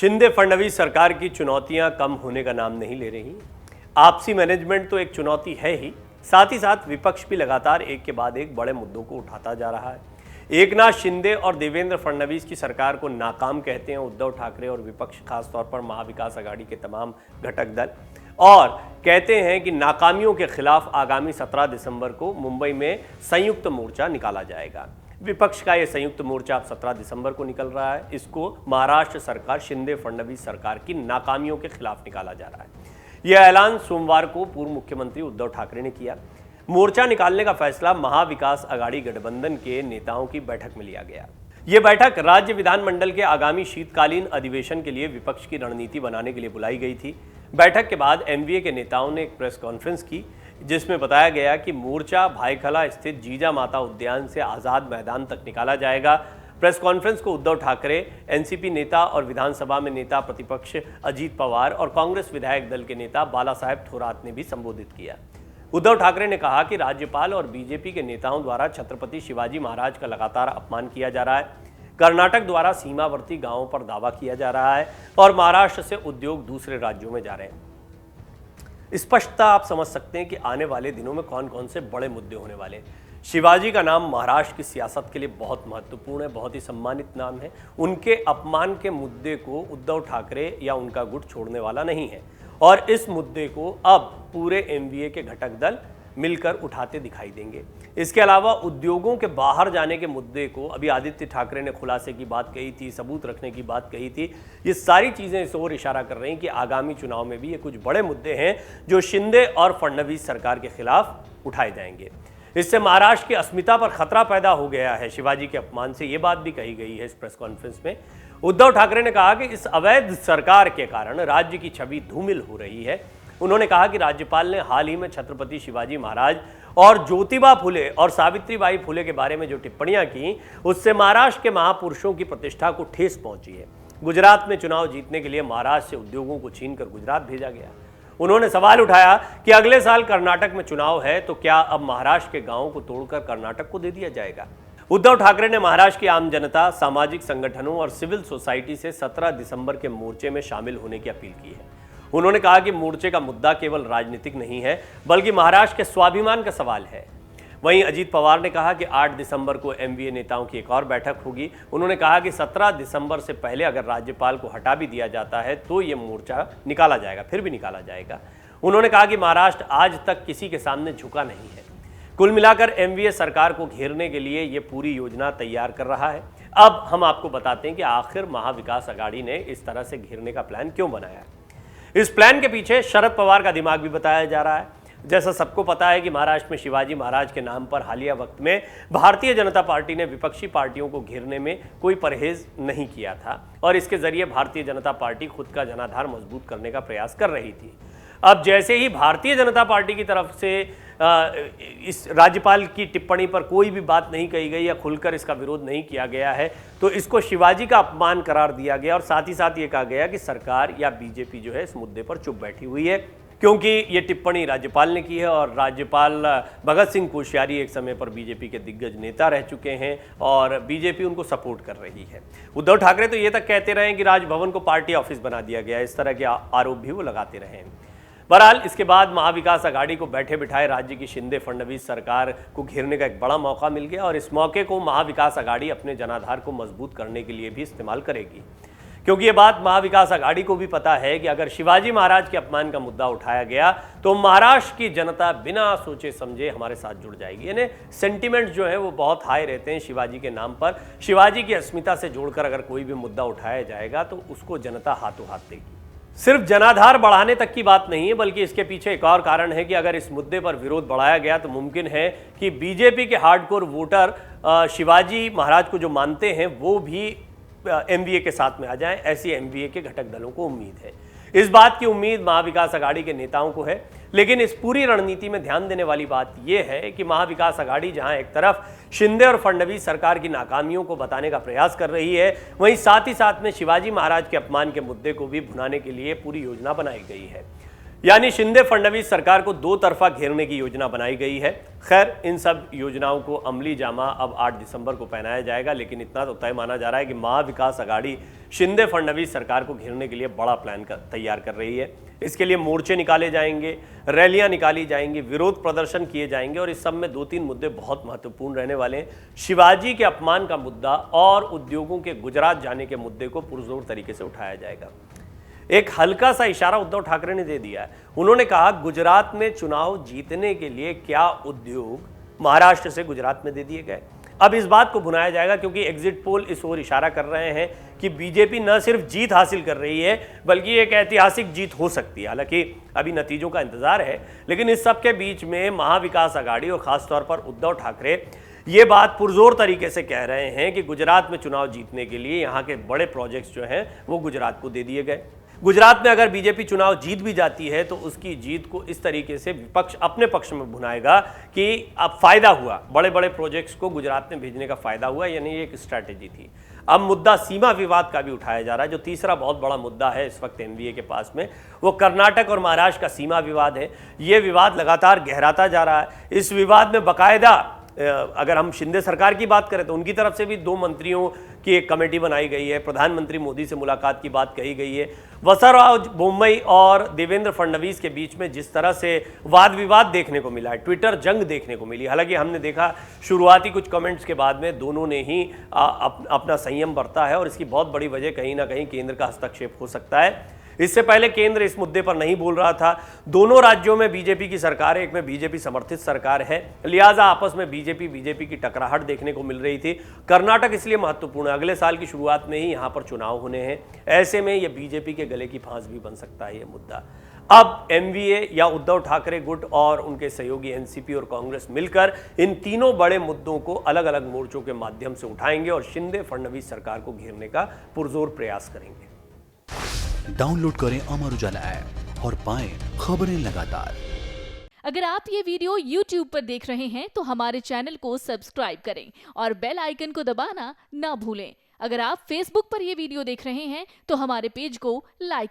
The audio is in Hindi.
शिंदे फडणवीस सरकार की चुनौतियां कम होने का नाम नहीं ले रही। आपसी मैनेजमेंट तो एक चुनौती है ही, साथ ही साथ विपक्ष भी लगातार एक के बाद एक बड़े मुद्दों को उठाता जा रहा है। एकनाथ शिंदे और देवेंद्र फडणवीस की सरकार को नाकाम कहते हैं उद्धव ठाकरे और विपक्ष, खासतौर पर महाविकास आघाड़ी के तमाम घटक दल, और कहते हैं कि नाकामियों के खिलाफ आगामी 17 दिसंबर को मुंबई में संयुक्त मोर्चा निकाला जाएगा। विपक्ष का यह संयुक्त मोर्चा अब 17 दिसंबर को निकल रहा है। इसको महाराष्ट्र सरकार शिंदे फडणवीस सरकार की नाकामियों के खिलाफ निकाला जा रहा है। यह ऐलान सोमवार को पूर्व मुख्यमंत्री उद्धव ठाकरे ने किया। मोर्चा निकालने का फैसला महाविकास आघाड़ी गठबंधन के नेताओं की बैठक में लिया गया। यह बैठक राज्य विधानमंडल के आगामी शीतकालीन अधिवेशन के लिए विपक्ष की रणनीति बनाने के लिए बुलाई गई थी। बैठक के बाद एमवीए के नेताओं ने एक प्रेस कॉन्फ्रेंस की, जिसमें बताया गया कि मोर्चा भाईखला स्थित जीजा माता उद्यान से आज़ाद मैदान तक निकाला जाएगा। प्रेस कॉन्फ्रेंस को उद्धव ठाकरे, एनसीपी नेता और विधानसभा में नेता प्रतिपक्ष अजीत पवार और कांग्रेस विधायक दल के नेता बाला साहेब थोरात ने भी संबोधित किया। उद्धव ठाकरे ने कहा कि राज्यपाल और बीजेपी के नेताओं द्वारा छत्रपति शिवाजी महाराज का लगातार अपमान किया जा रहा है। कर्नाटक द्वारा सीमावर्ती गांवों पर दावा किया जा रहा है और महाराष्ट्र से उद्योग दूसरे राज्यों में जा रहे हैं। स्पष्टता आप समझ सकते हैं कि आने वाले दिनों में कौन कौन से बड़े मुद्दे होने वाले हैं। शिवाजी का नाम महाराष्ट्र की सियासत के लिए बहुत महत्वपूर्ण है, बहुत ही सम्मानित नाम है। उनके अपमान के मुद्दे को उद्धव ठाकरे या उनका गुट छोड़ने वाला नहीं है और इस मुद्दे को अब पूरे एमवीए के घटक दल मिलकर उठाते दिखाई देंगे। इसके अलावा उद्योगों के बाहर जाने के मुद्दे को अभी आदित्य ठाकरे ने खुलासे की बात कही थी, सबूत रखने की बात कही थी। ये सारी चीज़ें इस ओर इशारा कर रही हैं कि आगामी चुनाव में भी ये कुछ बड़े मुद्दे हैं जो शिंदे और फडणवीस सरकार के खिलाफ उठाए जाएंगे। इससे महाराष्ट्र की अस्मिता पर खतरा पैदा हो गया है। शिवाजी के अपमान से ये बात भी कही गई है इस प्रेस कॉन्फ्रेंस में। उद्धव ठाकरे ने कहा कि इस अवैध सरकार के कारण राज्य की छवि धूमिल हो रही है। उन्होंने कहा कि राज्यपाल ने हाल ही में छत्रपति शिवाजी महाराज और ज्योतिबा फुले और सावित्रीबाई फुले के बारे में जो टिप्पणियां की, उससे महाराष्ट्र के महापुरुषों की प्रतिष्ठा को ठेस पहुंची है। गुजरात में चुनाव जीतने के लिए महाराष्ट्र से उद्योगों को छीनकर गुजरात भेजा गया। उन्होंने सवाल उठाया कि अगले साल कर्नाटक में चुनाव है तो क्या अब महाराष्ट्र के गांवों को तोड़कर कर्नाटक को दे दिया जाएगा। उद्धव ठाकरे ने महाराष्ट्र की आम जनता, सामाजिक संगठनों और सिविल सोसाइटी से 17 दिसंबर के मोर्चे में शामिल होने की अपील की है। उन्होंने कहा कि मोर्चे का मुद्दा केवल राजनीतिक नहीं है, बल्कि महाराष्ट्र के स्वाभिमान का सवाल है। वहीं अजीत पवार ने कहा कि 8 दिसंबर को एमवीए नेताओं की एक और बैठक होगी। उन्होंने कहा कि 17 दिसंबर से पहले अगर राज्यपाल को हटा भी दिया जाता है तो ये मोर्चा निकाला जाएगा, फिर भी निकाला जाएगा। उन्होंने कहा कि महाराष्ट्र आज तक किसी के सामने झुका नहीं है। कुल मिलाकर एमवीए सरकार को घेरने के लिए ये पूरी योजना तैयार कर रहा है। अब हम आपको बताते हैं कि आखिर महाविकास आघाड़ी ने इस तरह से घेरने का प्लान क्यों बनाया। इस प्लान के पीछे शरद पवार का दिमाग भी बताया जा रहा है। जैसा सबको पता है कि महाराष्ट्र में शिवाजी महाराज के नाम पर हालिया वक्त में भारतीय जनता पार्टी ने विपक्षी पार्टियों को घेरने में कोई परहेज नहीं किया था और इसके जरिए भारतीय जनता पार्टी खुद का जनाधार मजबूत करने का प्रयास कर रही थी। अब जैसे ही भारतीय जनता पार्टी की तरफ से इस राज्यपाल की टिप्पणी पर कोई भी बात नहीं कही गई या खुलकर इसका विरोध नहीं किया गया है, तो इसको शिवाजी का अपमान करार दिया गया और साथ ही साथ ये कहा गया कि सरकार या बीजेपी जो है इस मुद्दे पर चुप बैठी हुई है, क्योंकि ये टिप्पणी राज्यपाल ने की है और राज्यपाल भगत सिंह कोश्यारी एक समय पर बीजेपी के दिग्गज नेता रह चुके हैं और बीजेपी उनको सपोर्ट कर रही है। उद्धव ठाकरे तो ये तक कहते रहे कि राजभवन को पार्टी ऑफिस बना दिया गया, इस तरह के आरोप भी वो लगाते रहे। बहरहाल इसके बाद महाविकास आघाड़ी को बैठे बिठाए राज्य की शिंदे फडणवीस सरकार को घेरने का एक बड़ा मौका मिल गया और इस मौके को महाविकास आघाड़ी अपने जनाधार को मजबूत करने के लिए भी इस्तेमाल करेगी, क्योंकि ये बात महाविकास आघाड़ी को भी पता है कि अगर शिवाजी महाराज के अपमान का मुद्दा उठाया गया तो महाराष्ट्र की जनता बिना सोचे समझे हमारे साथ जुड़ जाएगी। यानी सेंटिमेंट जो है वो बहुत हाई रहते हैं शिवाजी के नाम पर। शिवाजी की अस्मिता से जोड़कर अगर कोई भी मुद्दा उठाया जाएगा तो उसको जनता हाथों हाथ देगी। सिर्फ जनाधार बढ़ाने तक की बात नहीं है, बल्कि इसके पीछे एक और कारण है कि अगर इस मुद्दे पर विरोध बढ़ाया गया तो मुमकिन है कि बीजेपी के हार्डकोर वोटर शिवाजी महाराज को जो मानते हैं वो भी एमवीए के साथ में आ जाएं। ऐसी एमवीए के घटक दलों को उम्मीद है। इस बात की उम्मीद महाविकास आघाड़ी के नेताओं को है, लेकिन इस पूरी रणनीति में ध्यान देने वाली बात यह है कि महाविकास आघाड़ी जहां एक तरफ शिंदे और फडणवीस सरकार की नाकामियों को बताने का प्रयास कर रही है, वहीं साथ ही साथ में शिवाजी महाराज के अपमान के मुद्दे को भी भुनाने के लिए पूरी योजना बनाई गई है। यानी शिंदे फडणवीस सरकार को दो तरफा घेरने की योजना बनाई गई है। खैर, इन सब योजनाओं को अमली जामा अब 8 दिसंबर को पहनाया जाएगा, लेकिन इतना तो तय माना जा रहा है कि महाविकास आघाड़ी शिंदे फडणवीस सरकार को घेरने के लिए बड़ा प्लान तैयार कर रही है। इसके लिए मोर्चे निकाले जाएंगे, रैलियां निकाली जाएंगी, विरोध प्रदर्शन किए जाएंगे और इस सब में 2-3 मुद्दे बहुत महत्वपूर्ण रहने वाले हैं। शिवाजी के अपमान का मुद्दा और उद्योगों के गुजरात जाने के मुद्दे को पुरजोर तरीके से उठाया जाएगा। एक हल्का सा इशारा उद्धव ठाकरे ने दे दिया है। उन्होंने कहा, गुजरात में चुनाव जीतने के लिए क्या उद्योग महाराष्ट्र से गुजरात में दे दिए गए। अब इस बात को भुनाया जाएगा, क्योंकि एग्जिट पोल इस ओर इशारा कर रहे हैं कि बीजेपी न सिर्फ जीत हासिल कर रही है बल्कि एक ऐतिहासिक जीत हो सकती है। हालांकि अभी नतीजों का इंतजार है, लेकिन इस सब के बीच में महाविकास आघाड़ी और खासतौर पर उद्धव ठाकरे ये बात पुरजोर तरीके से कह रहे हैं कि गुजरात में चुनाव जीतने के लिए यहाँ के बड़े प्रोजेक्ट्स जो हैं वो गुजरात को दे दिए गए। गुजरात में अगर बीजेपी चुनाव जीत भी जाती है तो उसकी जीत को इस तरीके से विपक्ष अपने पक्ष में भुनाएगा कि अब फायदा हुआ, बड़े बड़े प्रोजेक्ट्स को गुजरात में भेजने का फायदा हुआ, यानी ये एक स्ट्रैटेजी थी। अब मुद्दा सीमा विवाद का भी उठाया जा रहा है। जो तीसरा बहुत बड़ा मुद्दा है इस वक्त एनडीए के पास में, वो कर्नाटक और महाराष्ट्र का सीमा विवाद है। ये विवाद लगातार गहराता जा रहा है। इस विवाद में बाकायदा अगर हम शिंदे सरकार की बात करें तो उनकी तरफ से भी 2 मंत्रियों की एक कमेटी बनाई गई है। प्रधानमंत्री मोदी से मुलाकात की बात कही गई है। वसुंधरा बोम्मई और देवेंद्र फडणवीस के बीच में जिस तरह से वाद विवाद देखने को मिला है, ट्विटर जंग देखने को मिली। हालांकि हमने देखा शुरुआती कुछ कमेंट्स के बाद में दोनों ने ही अपना संयम बरता है और इसकी बहुत बड़ी वजह कहीं ना कहीं केंद्र का हस्तक्षेप हो सकता है। इससे पहले केंद्र इस मुद्दे पर नहीं बोल रहा था। दोनों राज्यों में बीजेपी की सरकार है, एक में बीजेपी समर्थित सरकार है, लिहाजा आपस में बीजेपी की टकराहट देखने को मिल रही थी। कर्नाटक इसलिए महत्वपूर्ण है, अगले साल की शुरुआत में ही यहां पर चुनाव होने हैं। ऐसे में यह बीजेपी के गले की फांस भी बन सकता है ये मुद्दा। अब एमवीए या उद्धव ठाकरे गुट और उनके सहयोगी एनसीपी और कांग्रेस मिलकर इन तीनों बड़े मुद्दों को अलग अलग मोर्चों के माध्यम से उठाएंगे और शिंदे फडणवीस सरकार को घेरने का पुरजोर प्रयास करेंगे। डाउनलोड करें अमर उजाला ऐप और पाएं खबरें लगातार। अगर आप ये वीडियो YouTube पर देख रहे हैं तो हमारे चैनल को सब्सक्राइब करें और बेल आइकन को दबाना ना भूलें। अगर आप Facebook पर ये वीडियो देख रहे हैं तो हमारे पेज को लाइक करें।